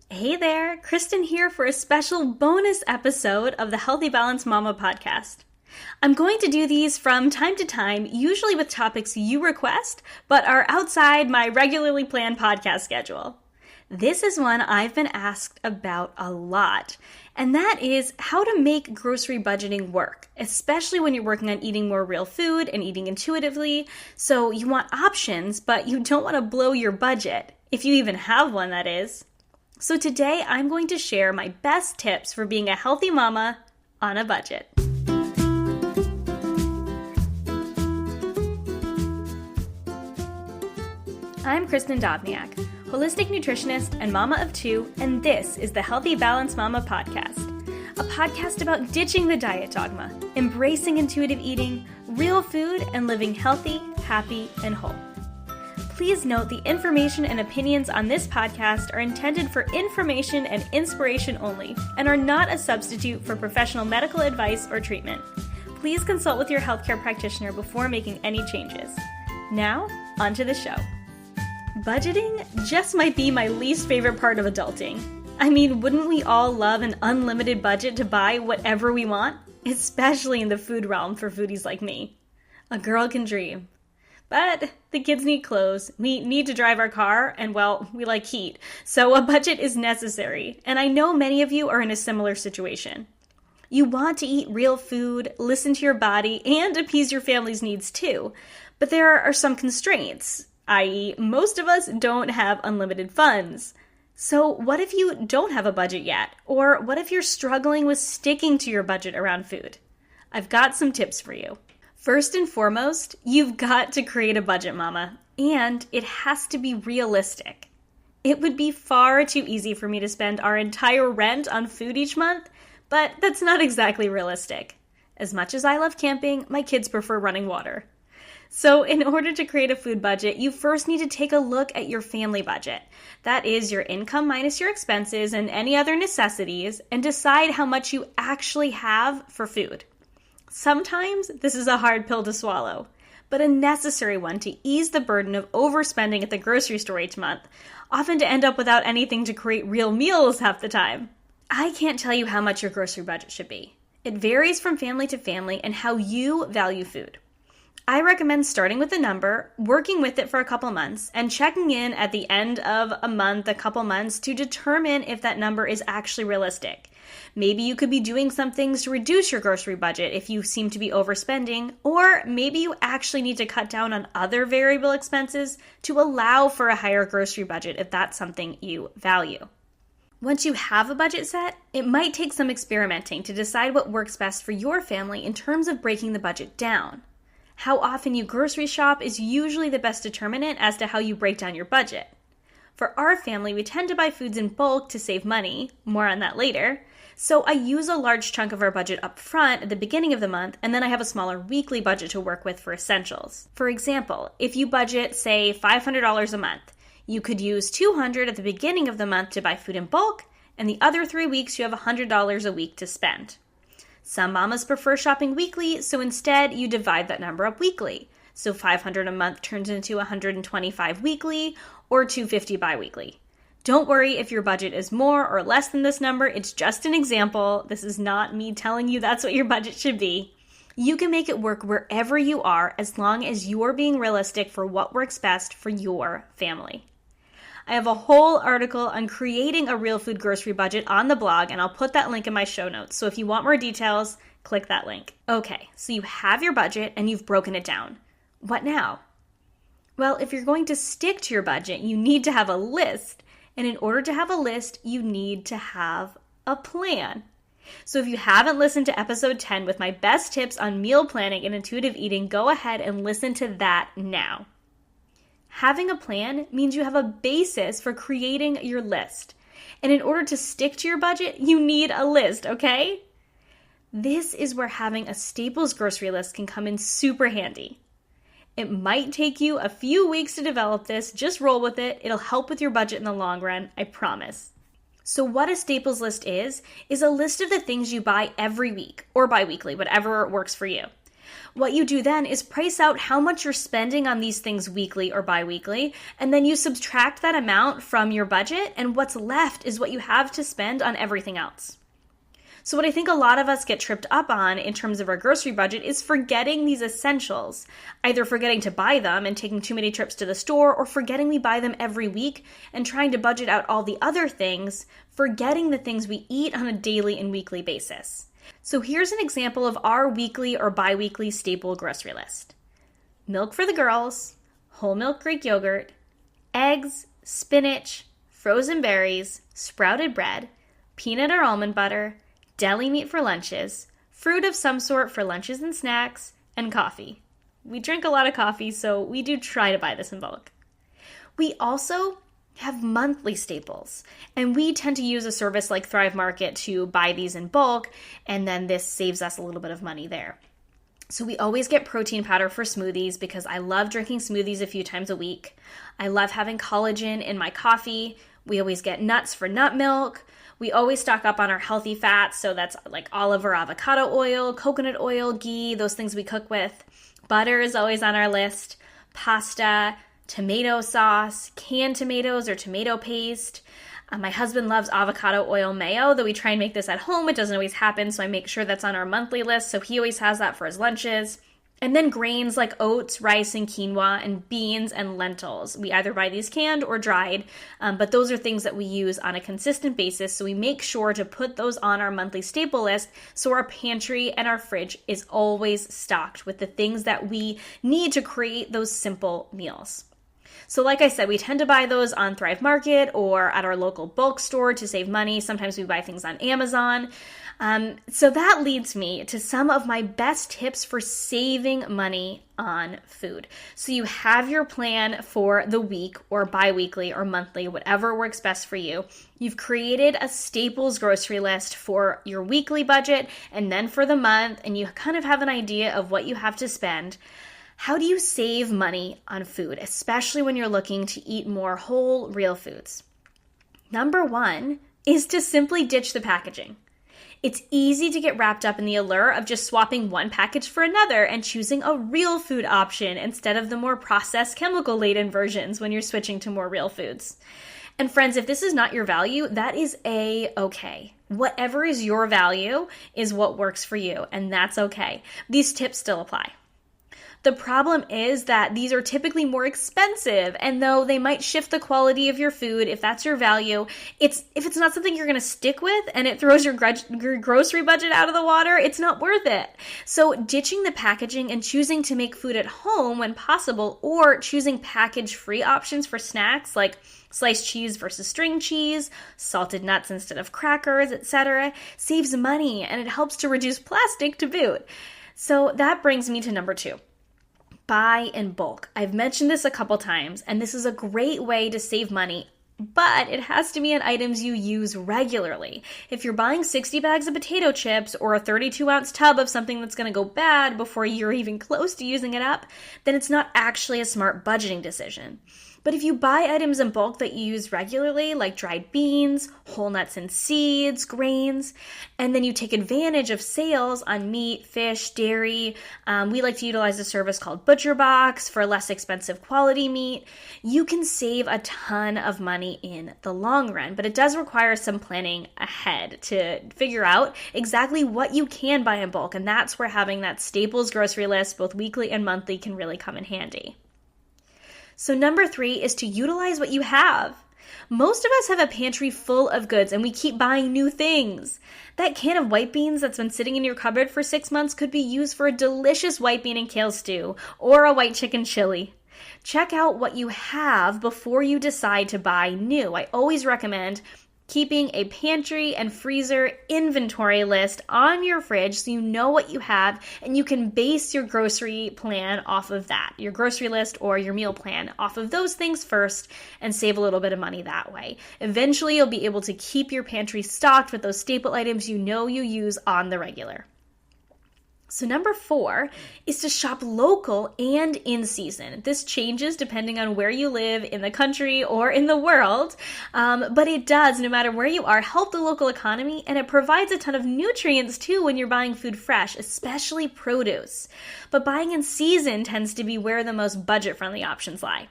Hey there, Kristin here for a special bonus episode of the Healthy Balanced Mama podcast. I'm going to do these from time to time, usually with topics you request, but are outside my regularly planned podcast schedule. This is one I've been asked about a lot, and that is how to make grocery budgeting work, especially when you're working on eating more real food and eating intuitively. So you want options, but you don't want to blow your budget, if you even have one, that is. So today I'm going to share my best tips for being a healthy mama on a budget. I'm Kristin Dovbniak, holistic nutritionist and mama of two, and this is the Healthy Balanced Mama podcast, a podcast about ditching the diet dogma, embracing intuitive eating, real food, and living healthy, happy, and whole. Please note the information and opinions on this podcast are intended for information and inspiration only and are not a substitute for professional medical advice or treatment. Please consult with your healthcare practitioner before making any changes. Now, on to the show. Budgeting just might be my least favorite part of adulting. I mean, wouldn't we all love an unlimited budget to buy whatever we want? Especially in the food realm for foodies like me. A girl can dream. But the kids need clothes, we need to drive our car, and well, we like heat. So a budget is necessary, and I know many of you are in a similar situation. You want to eat real food, listen to your body, and appease your family's needs too. But there are some constraints, i.e., most of us don't have unlimited funds. So what if you don't have a budget yet? Or what if you're struggling with sticking to your budget around food? I've got some tips for you. First and foremost, you've got to create a budget, mama, and it has to be realistic. It would be far too easy for me to spend our entire rent on food each month, but that's not exactly realistic. As much as I love camping, my kids prefer running water. So in order to create a food budget, you first need to take a look at your family budget. That is your income minus your expenses and any other necessities, and decide how much you actually have for food. Sometimes this is a hard pill to swallow, but a necessary one to ease the burden of overspending at the grocery store each month, often to end up without anything to create real meals half the time. I can't tell you how much your grocery budget should be. It varies from family to family and how you value food. I recommend starting with a number, working with it for a couple months, and checking in at the end of a month, a couple months, to determine if that number is actually realistic. Maybe you could be doing some things to reduce your grocery budget if you seem to be overspending, or maybe you actually need to cut down on other variable expenses to allow for a higher grocery budget if that's something you value. Once you have a budget set, it might take some experimenting to decide what works best for your family in terms of breaking the budget down. How often you grocery shop is usually the best determinant as to how you break down your budget. For our family, we tend to buy foods in bulk to save money, more on that later, so I use a large chunk of our budget up front at the beginning of the month, and then I have a smaller weekly budget to work with for essentials. For example, if you budget, say, $500 a month, you could use $200 at the beginning of the month to buy food in bulk, and the other 3 weeks you have $100 a week to spend. Some mamas prefer shopping weekly, so instead you divide that number up weekly. So $500 a month turns into $125 weekly or $250 biweekly. Don't worry if your budget is more or less than this number. It's just an example. This is not me telling you that's what your budget should be. You can make it work wherever you are as long as you're being realistic for what works best for your family. I have a whole article on creating a real food grocery budget on the blog, and I'll put that link in my show notes. So if you want more details, click that link. Okay, so you have your budget and you've broken it down. What now? Well, if you're going to stick to your budget, you need to have a list. And in order to have a list, you need to have a plan. So if you haven't listened to episode 10 with my best tips on meal planning and intuitive eating, go ahead and listen to that now. Having a plan means you have a basis for creating your list. And in order to stick to your budget, you need a list, okay? This is where having a Staples grocery list can come in super handy. It might take you a few weeks to develop this. Just roll with it. It'll help with your budget in the long run, I promise. So what a Staples list is a list of the things you buy every week or bi-weekly, whatever works for you. What you do then is price out how much you're spending on these things weekly or bi-weekly, and then you subtract that amount from your budget, and what's left is what you have to spend on everything else. So what I think a lot of us get tripped up on in terms of our grocery budget is forgetting these essentials, either forgetting to buy them and taking too many trips to the store, or forgetting we buy them every week and trying to budget out all the other things, forgetting the things we eat on a daily and weekly basis. So here's an example of our weekly or bi-weekly staple grocery list. Milk for the girls, whole milk Greek yogurt, eggs, spinach, frozen berries, sprouted bread, peanut or almond butter, deli meat for lunches, fruit of some sort for lunches and snacks, and coffee. We drink a lot of coffee, so we do try to buy this in bulk. We also have monthly staples, and we tend to use a service like Thrive Market to buy these in bulk, and then this saves us a little bit of money there. So we always get protein powder for smoothies because I love drinking smoothies a few times a week. I love having collagen in my coffee. We always get nuts for nut milk. We always stock up on our healthy fats, so that's like olive or avocado oil, coconut oil, ghee, those things we cook with. Butter is always on our list. Pasta, tomato sauce, canned tomatoes or tomato paste. My husband loves avocado oil mayo, though we try and make this at home. It doesn't always happen, so I make sure that's on our monthly list, so he always has that for his lunches. And then grains like oats, rice, and quinoa, and beans and lentils. We either buy these canned or dried, but those are things that we use on a consistent basis, so we make sure to put those on our monthly staple list so our pantry and our fridge is always stocked with the things that we need to create those simple meals. So like I said, we tend to buy those on Thrive Market or at our local bulk store to save money. Sometimes we buy things on Amazon. So that leads me to some of my best tips for saving money on food. So you have your plan for the week or bi-weekly or monthly, whatever works best for you. You've created a staples grocery list for your weekly budget and then for the month, and you kind of have an idea of what you have to spend. How do you save money on food, especially when you're looking to eat more whole, real foods? Number one is to simply ditch the packaging. It's easy to get wrapped up in the allure of just swapping one package for another and choosing a real food option instead of the more processed, chemical-laden versions when you're switching to more real foods. And friends, if this is not your value, that is A-okay. Whatever is your value is what works for you, and that's okay. These tips still apply. The problem is that these are typically more expensive, and though they might shift the quality of your food, if that's your value, if it's not something you're going to stick with and it throws your grocery budget out of the water, it's not worth it. So ditching the packaging and choosing to make food at home when possible, or choosing package-free options for snacks like sliced cheese versus string cheese, salted nuts instead of crackers, etc., saves money, and it helps to reduce plastic to boot. So that brings me to number 2. Buy in bulk. I've mentioned this a couple times, and this is a great way to save money, but it has to be on items you use regularly. If you're buying 60 bags of potato chips or a 32-ounce tub of something that's going to go bad before you're even close to using it up, then it's not actually a smart budgeting decision. But if you buy items in bulk that you use regularly, like dried beans, whole nuts and seeds, grains, and then you take advantage of sales on meat, fish, dairy, we like to utilize a service called ButcherBox for less expensive quality meat, you can save a ton of money in the long run. But it does require some planning ahead to figure out exactly what you can buy in bulk, and that's where having that staples grocery list, both weekly and monthly, can really come in handy. So number 3 is to utilize what you have. Most of us have a pantry full of goods and we keep buying new things. That can of white beans that's been sitting in your cupboard for 6 months could be used for a delicious white bean and kale stew or a white chicken chili. Check out what you have before you decide to buy new. I always recommend keeping a pantry and freezer inventory list on your fridge so you know what you have and you can base your grocery plan off of that, your grocery list or your meal plan off of those things first and save a little bit of money that way. Eventually, you'll be able to keep your pantry stocked with those staple items you know you use on the regular. So number 4 is to shop local and in season. This changes depending on where you live in the country or in the world, but it does, no matter where you are, help the local economy, and it provides a ton of nutrients too when you're buying food fresh, especially produce. But buying in season tends to be where the most budget-friendly options lie.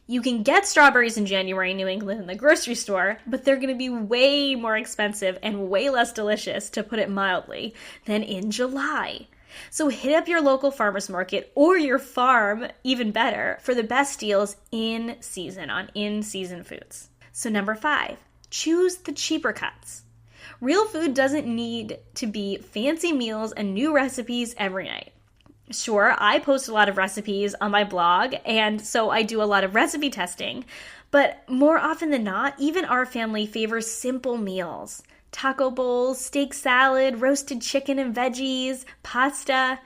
You can get strawberries in January in New England in the grocery store, but they're going to be way more expensive and way less delicious, to put it mildly, than in July. So hit up your local farmer's market or your farm, even better, for the best deals in season on in-season foods. So number 5, choose the cheaper cuts. Real food doesn't need to be fancy meals and new recipes every night. Sure, I post a lot of recipes on my blog, and so I do a lot of recipe testing, but more often than not, even our family favors simple meals. Taco bowls, steak salad, roasted chicken and veggies, pasta.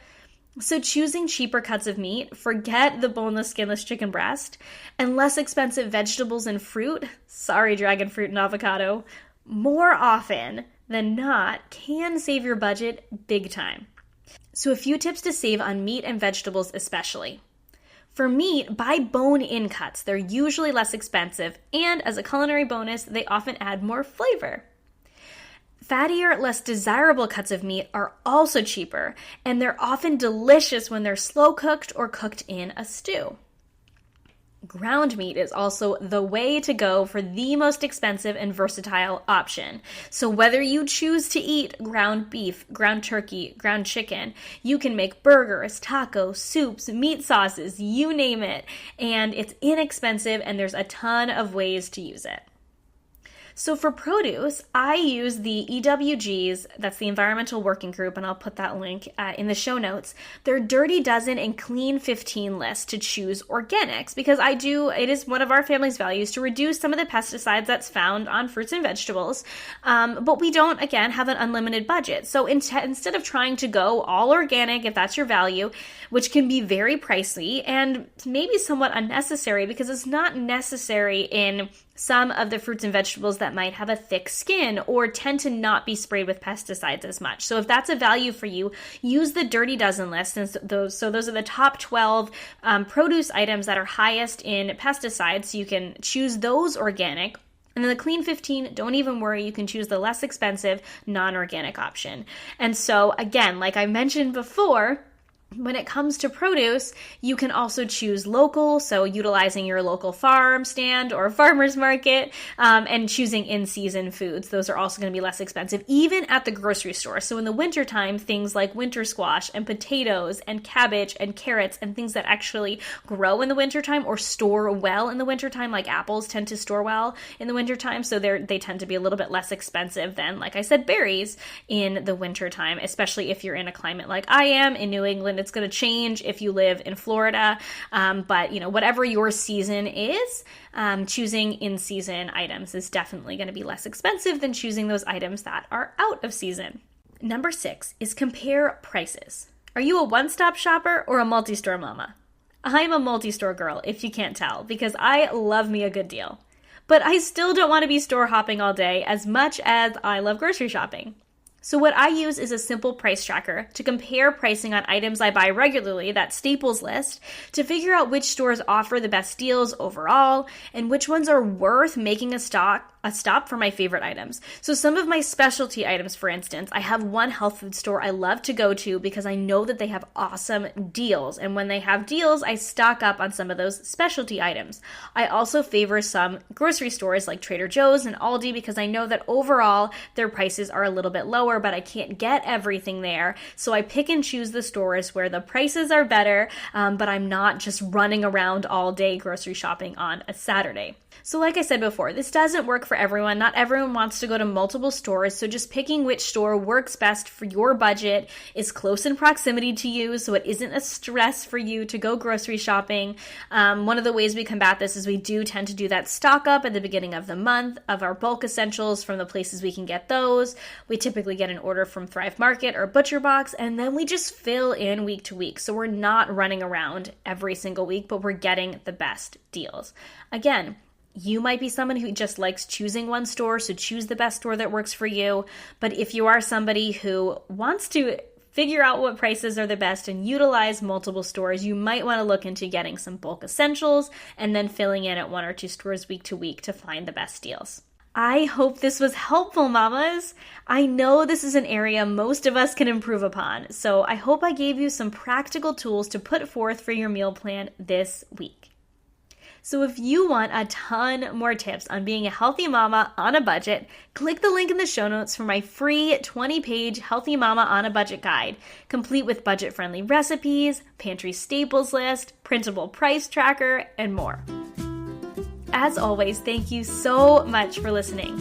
So choosing cheaper cuts of meat, forget the boneless, skinless chicken breast, and less expensive vegetables and fruit, sorry dragon fruit and avocado, more often than not can save your budget big time. So a few tips to save on meat and vegetables especially. For meat, buy bone-in cuts. They're usually less expensive, and as a culinary bonus, they often add more flavor. Fattier, less desirable cuts of meat are also cheaper, and they're often delicious when they're slow-cooked or cooked in a stew. Ground meat is also the way to go for the most expensive and versatile option. So whether you choose to eat ground beef, ground turkey, ground chicken, you can make burgers, tacos, soups, meat sauces, you name it, and it's inexpensive and there's a ton of ways to use it. So for produce, I use the EWG's, that's the Environmental Working Group, and I'll put that link in the show notes, their Dirty Dozen and Clean 15 list to choose organics, because it is one of our family's values to reduce some of the pesticides that's found on fruits and vegetables, but we don't, again, have an unlimited budget. So instead of trying to go all organic, if that's your value, which can be very pricey and maybe somewhat unnecessary, because it's not necessary in some of the fruits and vegetables that might have a thick skin or tend to not be sprayed with pesticides as much. So if that's a value for you, use the Dirty Dozen list. And those are the top 12 produce items that are highest in pesticides. So you can choose those organic. And then the Clean 15, don't even worry, you can choose the less expensive non-organic option. And so again, like I mentioned before, when it comes to produce, you can also choose local, so utilizing your local farm stand or farmer's market, and choosing in-season foods. Those are also going to be less expensive, even at the grocery store. So in the wintertime, things like winter squash and potatoes and cabbage and carrots and things that actually grow in the wintertime or store well in the wintertime, like apples tend to store well in the wintertime, so they tend to be a little bit less expensive than, like I said, berries in the wintertime, especially if you're in a climate like I am in New England. It's going to change if you live in Florida, but whatever your season is, choosing in-season items is definitely going to be less expensive than choosing those items that are out of season. Number 6 is compare prices. Are you a one-stop shopper or a multi-store mama? I'm a multi-store girl, if you can't tell, because I love me a good deal. But I still don't want to be store hopping all day as much as I love grocery shopping. So what I use is a simple price tracker to compare pricing on items I buy regularly, that staples list, to figure out which stores offer the best deals overall and which ones are worth making a stop for my favorite items. So some of my specialty items, for instance, I have one health food store I love to go to because I know that they have awesome deals. And when they have deals, I stock up on some of those specialty items. I also favor some grocery stores like Trader Joe's and Aldi because I know that overall their prices are a little bit lower, but I can't get everything there. So I pick and choose the stores where the prices are better, but I'm not just running around all day grocery shopping on a Saturday. So like I said before, this doesn't work for everyone. Not everyone wants to go to multiple stores, so just picking which store works best for your budget, is close in proximity to you, so it isn't a stress for you to go grocery shopping. One of the ways we combat this is we do tend to do that stock up at the beginning of the month of our bulk essentials from the places we can get those. We typically get an order from Thrive Market or Butcher Box, and then we just fill in week to week. So we're not running around every single week, but we're getting the best deals. Again, you might be someone who just likes choosing one store, so choose the best store that works for you. But if you are somebody who wants to Figure out what prices are the best and utilize multiple stores. You might want to look into getting some bulk essentials and then filling in at 1 or 2 stores week to week to find the best deals. I hope this was helpful, mamas. I know this is an area most of us can improve upon, so I hope I gave you some practical tools to put forth for your meal plan this week. So if you want a ton more tips on being a healthy mama on a budget, click the link in the show notes for my free 20-page Healthy Mama on a Budget guide, complete with budget-friendly recipes, pantry staples list, printable price tracker, and more. As always, thank you so much for listening.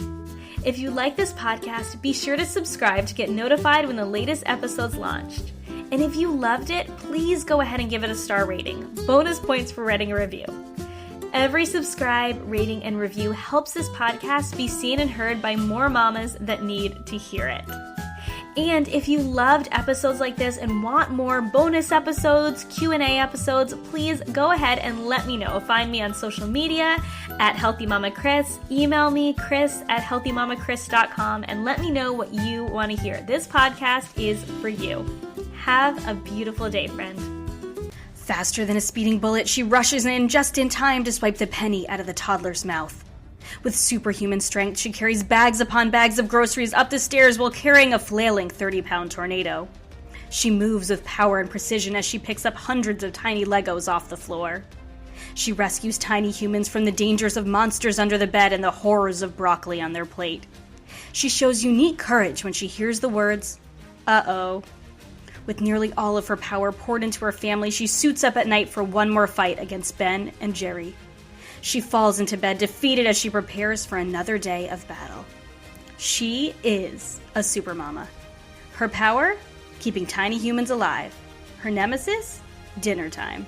If you like this podcast, be sure to subscribe to get notified when the latest episode's launched. And if you loved it, please go ahead and give it a star rating. Bonus points for writing a review. Every subscribe, rating, and review helps this podcast be seen and heard by more mamas that need to hear it. And if you loved episodes like this and want more bonus episodes, Q&A episodes, please go ahead and let me know. Find me on social media at Healthy Mama Chris. Email me, chris@healthymamachris.com, and let me know what you want to hear. This podcast is for you. Have a beautiful day, friend. Faster than a speeding bullet, she rushes in just in time to swipe the penny out of the toddler's mouth. With superhuman strength, she carries bags upon bags of groceries up the stairs while carrying a flailing 30-pound tornado. She moves with power and precision as she picks up hundreds of tiny Legos off the floor. She rescues tiny humans from the dangers of monsters under the bed and the horrors of broccoli on their plate. She shows unique courage when she hears the words, "Uh-oh." With nearly all of her power poured into her family, she suits up at night for one more fight against Ben and Jerry. She falls into bed defeated as she prepares for another day of battle. She is a supermama. Her power? Keeping tiny humans alive. Her nemesis? Dinner time.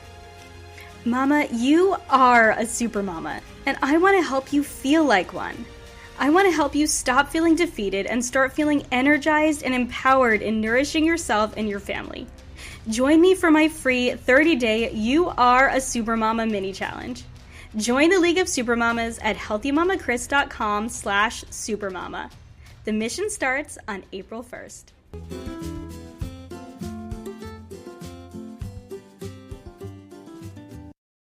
Mama, you are a supermama, and I want to help you feel like one. I want to help you stop feeling defeated and start feeling energized and empowered in nourishing yourself and your family. Join me for my free 30-day You Are a Supermama mini challenge. Join the League of Supermamas at healthymamachris.com/supermama. The mission starts on April 1st.